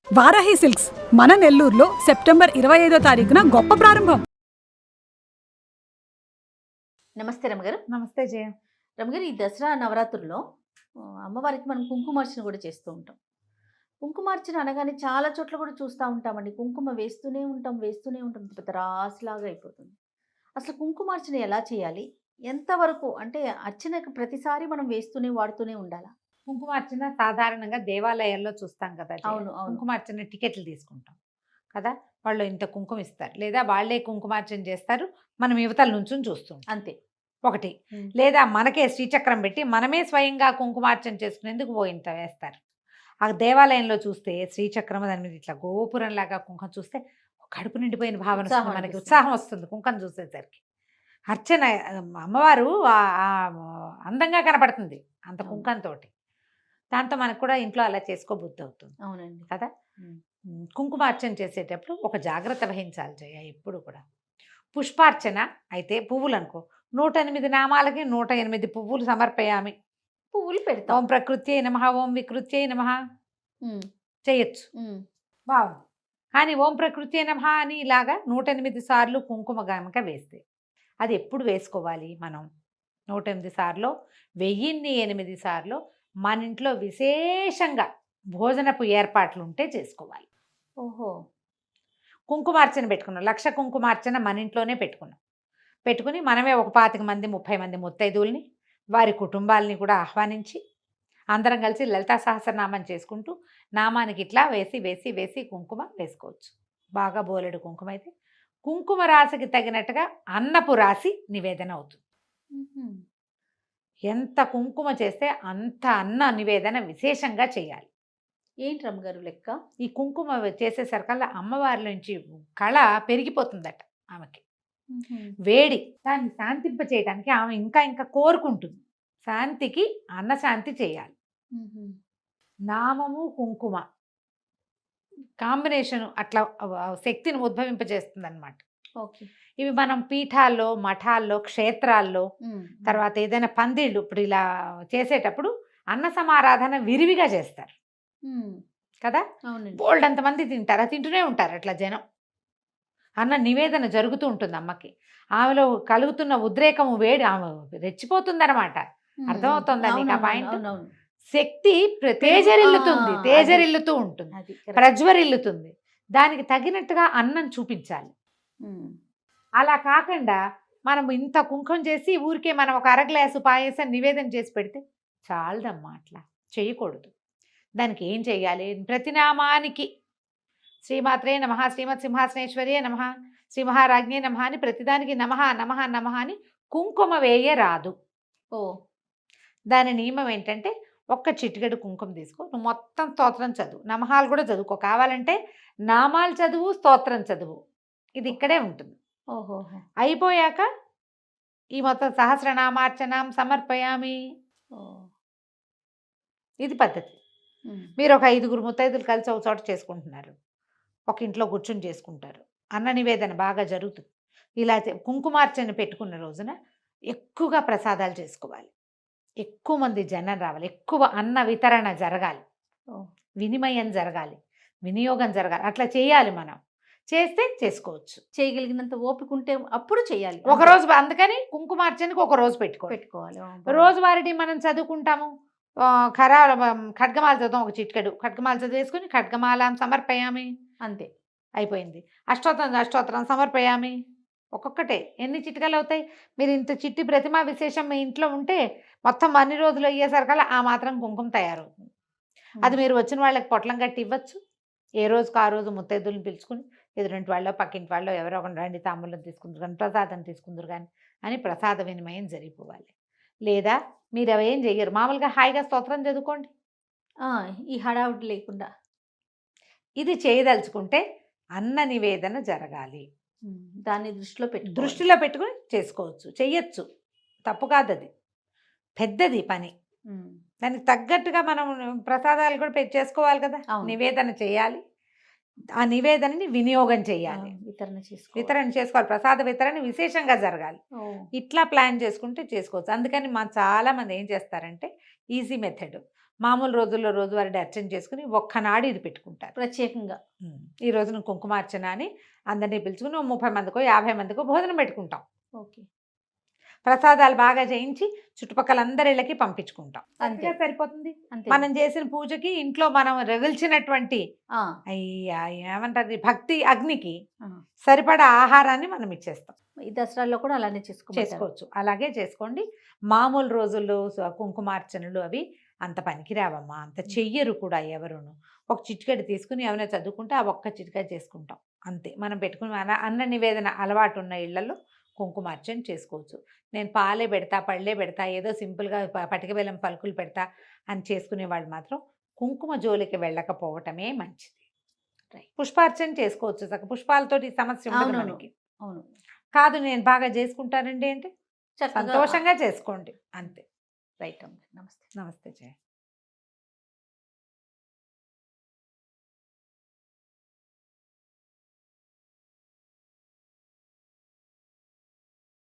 Varahi silks మన నెల్లూరులో September 25వ తారీఖున గొప్ప ప్రారంభం. నమస్తే రమగారు. నమస్తే జయ. రమగారు, ఈ దసరా నవరాత్రుల్లో అమ్మవారికి మనం కుంకుమార్చన కూడా చేస్తూ ఉంటాం. కుంకుమార్చన అనగానే చాలా చోట్ల కూడా చూస్తూ ఉంటామండి. కుంకుమ వేస్తూనే ఉంటాం, పెద్ద రాసులాగా అయిపోతుంది. అసలు కుంకుమార్చన ఎలా చేయాలి? ఎంతవరకు అంటే అర్చనకు ప్రతిసారి మనం వేస్తూనే వాడుతూనే ఉండాలా? కుంకుమార్చన సాధారణంగా దేవాలయాల్లో చూస్తాం కదా జయ. అవును, అవును. కుంకుమార్చన టికెట్లు తీసుకుంటాం కదా, వాళ్ళు ఇంత కుంకుమ ఇస్తారు, లేదా వాళ్ళే కుంకుమార్చన చేస్తారు, మనం యువతల నుంచి చూస్తాం అంతే. ఒకటి. లేదా మనకే శ్రీచక్రం పెట్టి మనమే స్వయంగా కుంకుమార్చన చేసుకునేందుకు పోయింత వేస్తారు. ఆ దేవాలయంలో చూస్తే శ్రీచక్రం దాని మీద ఇట్లా గోపురంలాగా కుంకుమ చూస్తే కడుపు నిండిపోయిన భావన వస్తుంది, ఉత్సాహం మనకి అనిపిస్తుంది. ఉత్సాహం వస్తుంది కుంకుమ చూసేసరికి. అర్చన అమ్మవారు అందంగా కనపడుతుంది అంత అవును. కుంకంతోటి. దాంతో మనకు కూడా ఇంట్లో అలా చేసుకోబుద్ధి అవుతుంది అవునండి. కదా. ఉమ్. కుంకుమార్చన చేసేటప్పుడు ఒక జాగ్రత్త వహించాలి జయ. ఎప్పుడు కూడా పుష్పార్చన అయితే పువ్వులు అనుకో, 108 నామాలకి 108 పువ్వులు సమర్పయామి. పువ్వులు పెడతాం. ఓం ప్రకృత్యై నమః, ఓం వికృత్యై నమః ఉమ్, చేయొచ్చు, ఉమ్. బాగుంది. కానీ ఓం ప్రకృత్యై నమః అని ఇలాగా 108 సార్లు కుంకుమ గనక వేస్తే అది ఎప్పుడు వేసుకోవాలి మనం? 108 సార్లు 1008 సార్లు మన ఇంట్లో విశేషంగా భోజనపు ఏర్పాట్లు ఉంటే చేసుకోవాలి. ఓహో. కుంకుమార్చన పెట్టుకున్నాం, 1,00,000 కుంకుమార్చన మన ఇంట్లోనే పెట్టుకుని మనమే ఒక 25 మంది 30 మంది ముత్తైదువుల్ని వారి కుటుంబాలని కూడా ఆహ్వానించి అందరం కలిసి లలితా సహస్రనామం చేసుకుంటూ నామానికి ఇట్లా వేసి వేసి వేసి కుంకుమ వేసుకోవచ్చు. బాగా బోలెడు కుంకుమ అయితే కుంకుమ రాశికి తగినట్టుగా అన్నపు రాశి నివేదన అవుతుంది. ఉహుం. ఎంత కుంకుమ చేస్తే అంత అన్న నివేదన విశేషంగా చేయాలి. ఏంటి రమగారు లెక్క? ఈ కుంకుమ చేసేసరికల్లా అమ్మవారి నుంచి కళ పెరిగిపోతుందట ఆమెకి. ఉహుం. వేడి దాన్ని శాంతింప చేయడానికి ఆమె ఇంకా ఇంకా కోరుకుంటుంది. శాంతికి అన్నశాంతి చేయాలి. ఉహుం. నామము కుంకుమ కాంబినేషన్ అట్లా శక్తిని ఉద్భవింపజేస్తుంది అనమాట. ఓకే. ఇవి మనం పీఠాల్లో, మఠాల్లో, క్షేత్రాల్లో, ఉమ్. తర్వాత ఏదైనా పందిళ్ళు ఇప్పుడు ఇలా చేసేటప్పుడు అన్న సమారాధన విరివిగా చేస్తారు ఉమ్. కదా. అవునండి. బోల్డ్ అంతమంది తింటారు, తింటూనే ఉంటారు అట్లా జనం. అన్న నివేదన జరుగుతూ ఉంటుంది అమ్మకి. ఆమెలో కలుగుతున్న ఉద్రేకము వేడి ఆమె రెచ్చిపోతుందన్నమాట. ఉమ్. అర్థమవుతుందా నీకు ఆ పాయింట్? అవునవును. శక్తి తేజరిల్లుతుంది, ఆ, తేజరిల్లుతూ ఉంటుంది, అది correct. ప్రజ్వరిల్లుతుంది. దానికి తగినట్టుగా అన్నం చూపించాలి. ఉమ్. అలా కాకుండా మనం ఇంత కుంకుమ చేసి ఊరికే మనం ఒక అర గ్లాసు పాయసం నివేదన చేసి పెడితే చాలదమ్మా, అట్లా చేయకూడదు. దానికి ఏం చేయాలి? ప్రతి నామానికి శ్రీమాత్రే నమః, శ్రీమత్ సింహాసనేశ్వర్యే నమః, శ్రీ మహారాజ్ఞే నమః అని ప్రతిదానికి నమః నమః నమః అని కుంకుమ వేయరాదు. ఓ. దాని నియమం ఏంటంటే ఒక్క చిటికెడు కుంకుమ తీసుకో, నువ్వు మొత్తం స్తోత్రం చదువు, నమహాలు కూడా చదువుకో. కావాలంటే నామాలు చదువు, స్తోత్రం చదువు, ఇది ఇక్కడే ఉంటుంది. ఓహోహో. అయిపోయాక ఈ మొత్తం సహస్రనామార్చనం సమర్పయామి, ఓ. ఇది పద్ధతి. ఉమ్. మీరు ఒక 5గురు ముత్తైదులు కలిసి ఒక చోట చేసుకుంటున్నారు, ఒక ఇంట్లో కూర్చుని చేసుకుంటారు, అన్న నివేదన బాగా జరుగుతుంది. ఇలా కుంకుమార్చన పెట్టుకున్న రోజున ఎక్కువగా ప్రసాదాలు చేసుకోవాలి, ఎక్కువ మంది జనం రావాలి, ఎక్కువ అన్న వితరణ జరగాలి, ఓ. వినిమయం జరగాలి, వినియోగం జరగాలి. అట్లా చేయాలి. మనం చేస్తే చేసుకోవచ్చు. చేయగలిగినంత ఓపిక ఉంటే అప్పుడు చేయాలి. ఒకరోజు, అందుకని కుంకుమార్చనకు ఒక రోజు పెట్టుకోవాలి. రోజువారీ మనం చదువుకుంటాము. ఖడ్గమాల చదువు, ఒక చిటికెడు ఖడ్గమాల చదువు వేసుకుని ఖడ్గమాల సమర్పయామి, అంతే. అయిపోయింది. అష్టోత్తరం సమర్పయామి. ఒక్కొక్కటే ఎన్ని చిటికలు అవుతాయి? మీరు ఇంత చిట్టి ప్రతిమా విశేషం మీ ఇంట్లో ఉంటే మొత్తం అన్ని రోజులు అయ్యేసరికల్లా ఆ మాత్రం కుంకుమ తయారవుతుంది. అది మీరు వచ్చిన వాళ్ళకి పొట్లం కట్టి ఇవ్వచ్చు. ఏ రోజుకు ఆ రోజు ముత్తైదులను పిలుచుకుని ఎదురింటి వాళ్ళు, పక్కింటి వాళ్ళు ఎవరో ఒకరు రండి, తాంబూలం తీసుకుందరు కానీ, ప్రసాదం తీసుకుందరు కానీ అని ప్రసాద వినిమయం జరిగిపోవాలి. లేదా మీరు అవేం చెయ్యరు, మామూలుగా హాయిగా స్తోత్రం చదువుకోండి. ఈ హడావుడి లేకుండా. ఇది చేయదలుచుకుంటే అన్న నివేదన జరగాలి. దాన్ని దృష్టిలో పెట్టుకుని చేసుకోవచ్చు, చెయ్యొచ్చు, తప్పు కాదు. అది పెద్దది పని. దానికి తగ్గట్టుగా మనం ప్రసాదాలు కూడా చేసుకోవాలి కదా. అవును. నివేదన చేయాలి, ఆ నివేదనని వినియోగం చేయాలి, వితరణ చేసుకోవాలి. ప్రసాద వితరణ విశేషంగా జరగాలి. ఇట్లా ప్లాన్ చేసుకుంటే చేసుకోవచ్చు. అందుకని చాలా మంది ఏం చేస్తారంటే ఈజీ మెథడ్, మామూలు రోజుల్లో రోజువారీ అర్చన చేసుకుని ఒక్కనాడు ఇది పెట్టుకుంటారు. ప్రత్యేకంగా. ఈ రోజున కుంకుమార్చన అని అందరినీ పిలుచుకుని 30 మందికో 50 మందికో భోజనం పెట్టుకుంటాం. ఓకే. ప్రసాదాలు బాగా చేయించి చుట్టుపక్కల అందరి ఇళ్ళకి పంపించుకుంటాం. అంతే. అంతే సరిపోతుంది. అంతే. మనం చేసిన పూజకి ఇంట్లో మనం రగిల్చినటువంటి ఆ, ఏమంటారు భక్తి అగ్నికి ఆ. సరిపడా ఆహారాన్ని మనం ఇచ్చేస్తాం. ఈ దసరాల్లో కూడా అలానే చేసుకోవచ్చు. అలాగే చేసుకోండి. మామూలు రోజుల్లో కుంకుమార్చనలు అవి అంత పనికిరావమ్మా, అంత చెయ్యరు కూడా ఎవరును. ఒక చిటికెడు తీసుకుని ఏమైనా చదువుకుంటే ఆ ఒక్క చిటికెడ చేసుకుంటాం అంతే. మనం పెట్టుకుని అన్న నివేదన అలవాటు ఉన్న ఇళ్లలో కుంకుమార్చన చేసుకోవచ్చు. నేను పాలే పెడతా, పళ్ళే పెడతా, ఏదో సింపుల్గా పటిక బెల్లం పలుకులు పెడతా అని చేసుకునే వాళ్ళు మాత్రం కుంకుమ జోలికి వెళ్ళకపోవటమే మంచిది. పుష్పార్చన చేసుకోవచ్చు. పుష్పాలతోటి సమస్య ఉండదు అవునవును. మనకి. అవును. కాదు నేను బాగా చేసుకుంటానండి అంటే చక్కగా సంతోషంగా చేసుకోండి అంతే. రైట్ అమ్మ. నమస్తే. నమస్తే జయ.